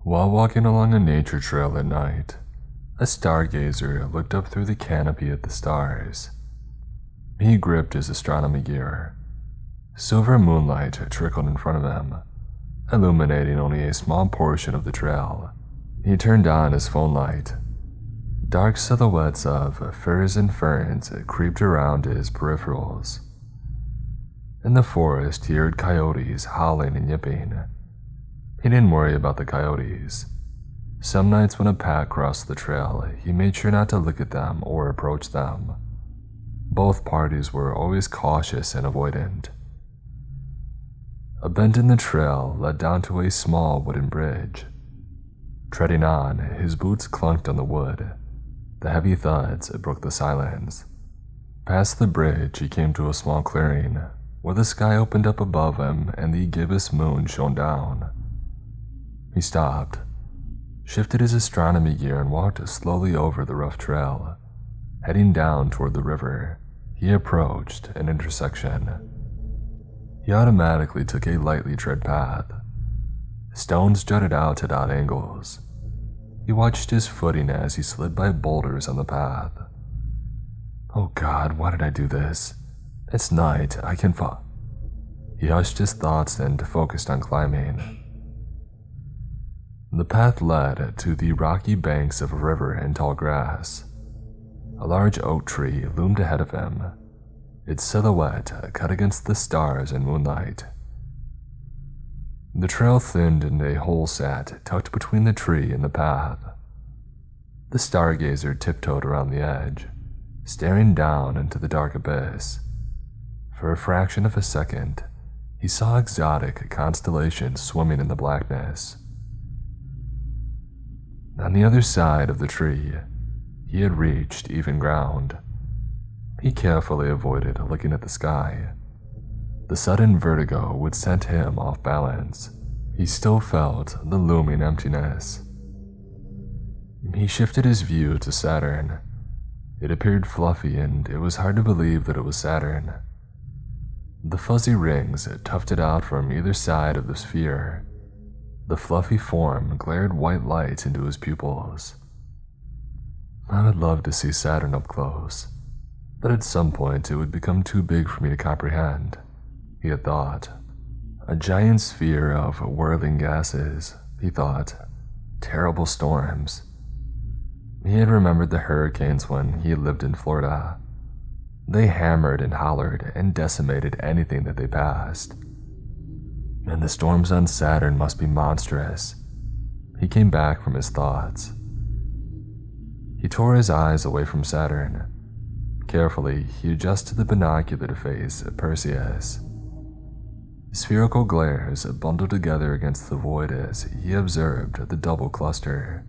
While walking along a nature trail at night, a stargazer looked up through the canopy at the stars. He gripped his astronomy gear. Silver moonlight trickled in front of him, illuminating only a small portion of the trail. He turned on his phone light. Dark silhouettes of firs and ferns creeped around his peripherals. In the forest, he heard coyotes howling and yipping. He didn't worry about the coyotes. Some nights when a pack crossed the trail, he made sure not to look at them or approach them. Both parties were always cautious and avoidant. A bend in the trail led down to a small wooden bridge. Treading on, his boots clunked on the wood. The heavy thuds broke the silence. Past the bridge, he came to a small clearing, where the sky opened up above him and the gibbous moon shone down. He stopped, shifted his astronomy gear and walked slowly over the rough trail. Heading down toward the river, he approached an intersection. He automatically took a lightly tread path. Stones jutted out at odd angles. He watched his footing as he slid by boulders on the path. Oh God, why did I do this? It's night, I can fall. He hushed his thoughts and focused on climbing. The path led to the rocky banks of a river and tall grass. A large oak tree loomed ahead of him, its silhouette cut against the stars and moonlight. The trail thinned and a hole sat tucked between the tree and the path. The stargazer tiptoed around the edge, staring down into the dark abyss. For a fraction of a second, he saw exotic constellations swimming in the blackness. On the other side of the tree, he had reached even ground. He carefully avoided looking at the sky. The sudden vertigo would send him off balance. He still felt the looming emptiness. He shifted his view to Saturn. It appeared fluffy and it was hard to believe that it was Saturn. The fuzzy rings tufted out from either side of the sphere. The fluffy form glared white light into his pupils. I would love to see Saturn up close, but at some point it would become too big for me to comprehend, he had thought. A giant sphere of whirling gases, he thought. Terrible storms. He had remembered the hurricanes when he lived in Florida. They hammered and hollered and decimated anything that they passed. And the storms on Saturn must be monstrous. He came back from his thoughts. He tore his eyes away from Saturn. Carefully, he adjusted the binocular to face Perseus. Spherical glares bundled together against the void as he observed the double cluster.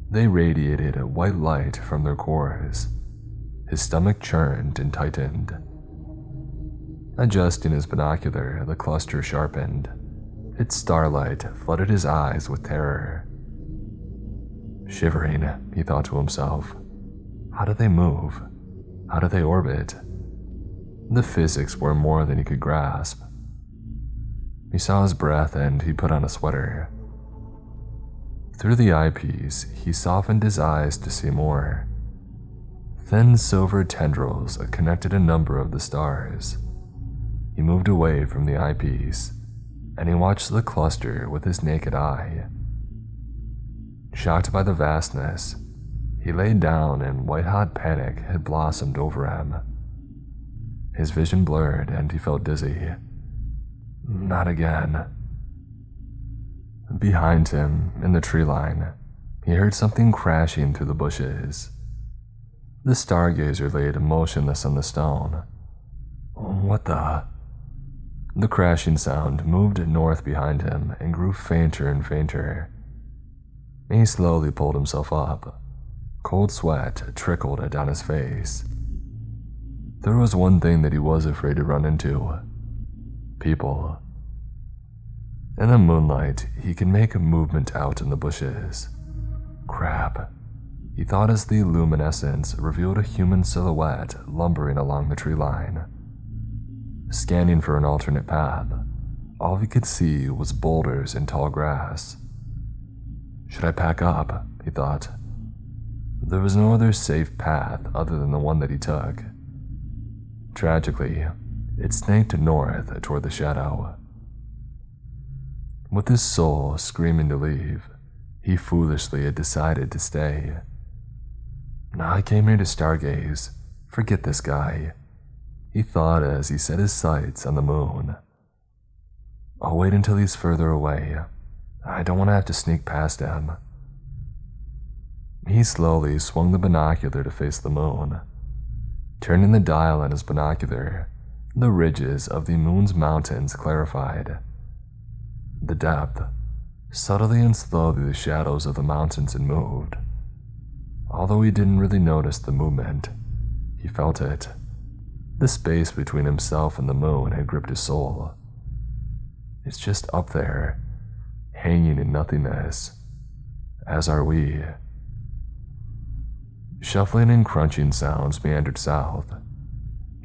They radiated a white light from their cores. His stomach churned and tightened. Adjusting his binocular, the cluster sharpened. Its starlight flooded his eyes with terror. Shivering, he thought to himself. How do they move? How do they orbit? The physics were more than he could grasp. He saw his breath and he put on a sweater. Through the eyepiece, he softened his eyes to see more. Thin silver tendrils connected a number of the stars. He moved away from the eyepiece, and he watched the cluster with his naked eye. Shocked by the vastness, he lay down and white-hot panic had blossomed over him. His vision blurred and he felt dizzy. Not again. Behind him, in the tree line, he heard something crashing through the bushes. The stargazer lay motionless on the stone. What the? The crashing sound moved north behind him and grew fainter and fainter. He slowly pulled himself up. Cold sweat trickled down his face. There was one thing that he was afraid to run into. People. In the moonlight, he could make a movement out in the bushes. Crap, he thought as the luminescence revealed a human silhouette lumbering along the tree line. Scanning for an alternate path, all he could see was boulders and tall grass. Should I pack up? He thought. There was no other safe path other than the one that he took. Tragically, it snaked north toward the shadow. With his soul screaming to leave, he foolishly had decided to stay. Now I came here to stargaze. Forget this guy, he thought as he set his sights on the moon. I'll wait until he's further away. I don't want to have to sneak past him. He slowly swung the binocular to face the moon. Turning the dial on his binocular, the ridges of the moon's mountains clarified. The depth, subtly and slowly the shadows of the mountains had moved. Although he didn't really notice the movement, he felt it. The space between himself and the moon had gripped his soul. It's just up there, hanging in nothingness, as are we. Shuffling and crunching sounds meandered south.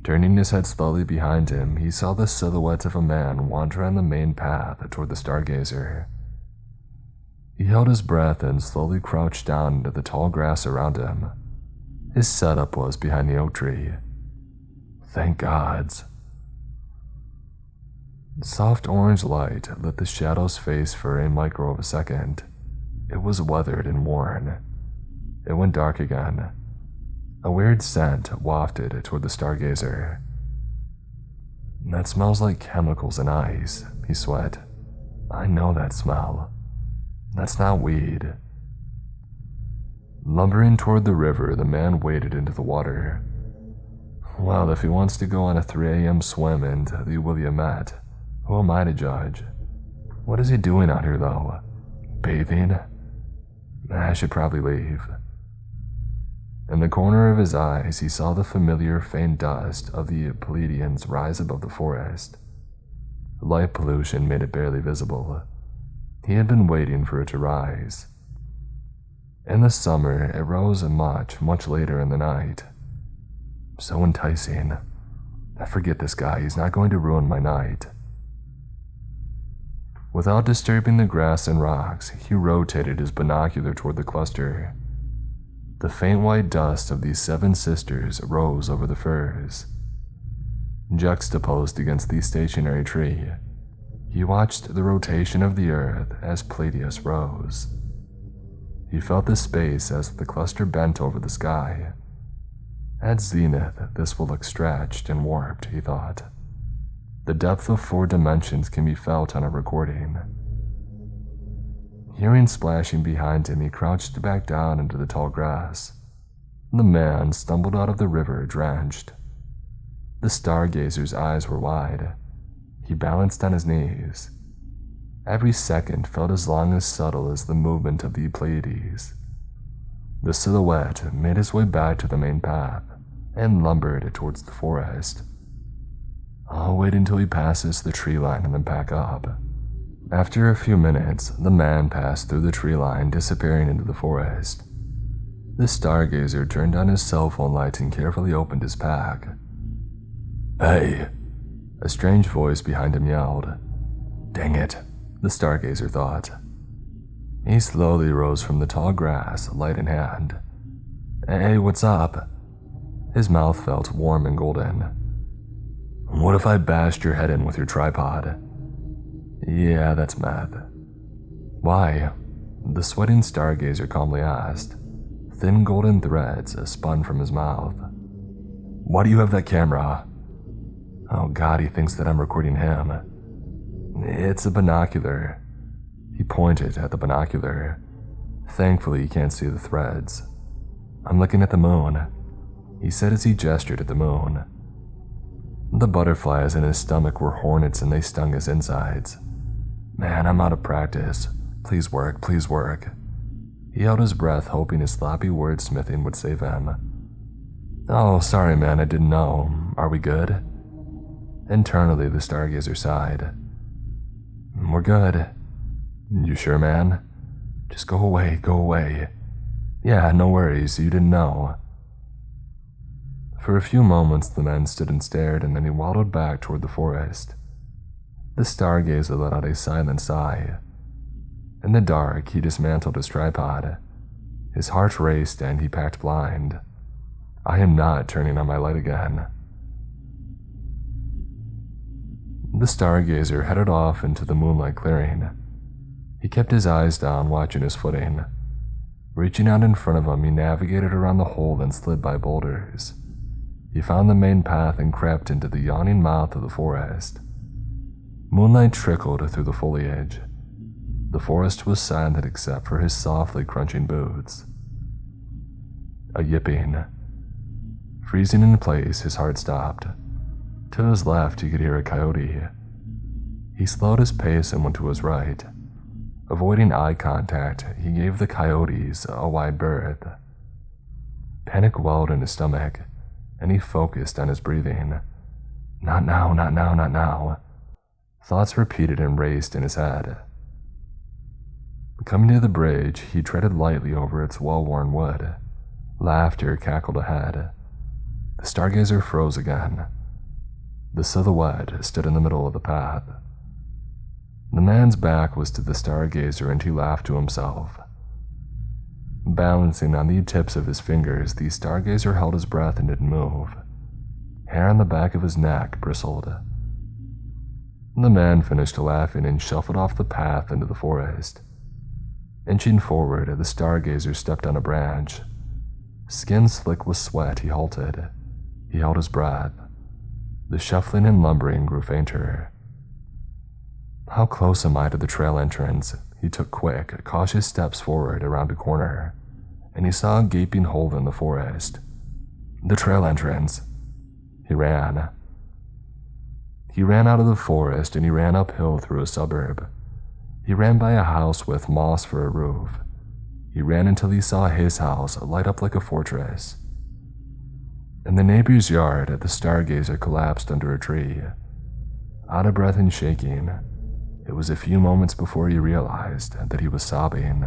Turning his head slowly behind him, he saw the silhouette of a man wander on the main path toward the stargazer. He held his breath and slowly crouched down into the tall grass around him. His setup was behind the oak tree. Thank gods. Soft orange light lit the shadow's face for a micro of a second. It was weathered and worn. It went dark again. A weird scent wafted toward the stargazer. That smells like chemicals and ice, he sweat. I know that smell. That's not weed. Lumbering toward the river, the man waded into the water. Well, if he wants to go on a 3 a.m. swim into the Williamette, who am I to judge? What is he doing out here, though? Bathing? I should probably leave. In the corner of his eyes, he saw the familiar faint dust of the Pleiadians rise above the forest. Light pollution made it barely visible. He had been waiting for it to rise. In the summer, it rose much, much later in the night. So enticing. I forget this guy, he's not going to ruin my night. Without disturbing the grass and rocks, he rotated his binocular toward the cluster. The faint white dust of these 7 sisters rose over the firs. Juxtaposed against the stationary tree, he watched the rotation of the earth as Pleiadius rose. He felt the space as the cluster bent over the sky. At zenith, this will look stretched and warped, he thought. The depth of 4 dimensions can be felt on a recording. Hearing splashing behind him, he crouched back down into the tall grass. The man stumbled out of the river, drenched. The stargazer's eyes were wide. He balanced on his knees. Every second felt as long as subtle as the movement of the Pleiades. The silhouette made his way back to the main path and lumbered towards the forest. I'll wait until he passes the tree line and then pack up. After a few minutes, the man passed through the tree line, disappearing into the forest. The stargazer turned on his cell phone light and carefully opened his pack. Hey! A strange voice behind him yelled. Dang it, the stargazer thought. He slowly rose from the tall grass, light in hand. Hey, what's up? His mouth felt warm and golden. What if I bashed your head in with your tripod? Yeah, that's meth. Why? The sweating stargazer calmly asked. Thin golden threads spun from his mouth. Why do you have that camera? Oh God, he thinks that I'm recording him. It's a binocular. He pointed at the binocular. Thankfully, he can't see the threads. I'm looking at the moon, he said as he gestured at the moon. The butterflies in his stomach were hornets and they stung his insides. Man, I'm out of practice. Please work, please work. He held his breath, hoping his sloppy wordsmithing would save him. Oh, sorry man, I didn't know. Are we good? Internally, the stargazer sighed. We're good. You sure, man? Just go away, go away. Yeah, no worries, you didn't know. For a few moments, the man stood and stared, and then he waddled back toward the forest. The stargazer let out a silent sigh. In the dark, he dismantled his tripod. His heart raced and he packed blind. I am not turning on my light again. The stargazer headed off into the moonlight clearing. He kept his eyes down, watching his footing. Reaching out in front of him, he navigated around the hole and slid by boulders. He found the main path and crept into the yawning mouth of the forest. Moonlight trickled through the foliage. The forest was silent except for his softly crunching boots. A yipping. Freezing in place, his heart stopped. To his left, he could hear a coyote. He slowed his pace and went to his right. Avoiding eye contact, he gave the coyotes a wide berth. Panic welled in his stomach, and he focused on his breathing. Not now, not now, not now. Thoughts repeated and raced in his head. Coming to the bridge, he treaded lightly over its well-worn wood. Laughter cackled ahead. The stargazer froze again. The silhouette stood in the middle of the path. The man's back was to the stargazer and he laughed to himself. Balancing on the tips of his fingers, the stargazer held his breath and didn't move. Hair on the back of his neck bristled. The man finished laughing and shuffled off the path into the forest. Inching forward, the stargazer stepped on a branch. Skin slick with sweat, he halted. He held his breath. The shuffling and lumbering grew fainter. How close am I to the trail entrance? He took quick, cautious steps forward around a corner, and he saw a gaping hole in the forest. The trail entrance. He ran. He ran out of the forest and he ran uphill through a suburb. He ran by a house with moss for a roof. He ran until he saw his house light up like a fortress. In the neighbor's yard, the stargazer collapsed under a tree. Out of breath and shaking, it was a few moments before he realized that he was sobbing.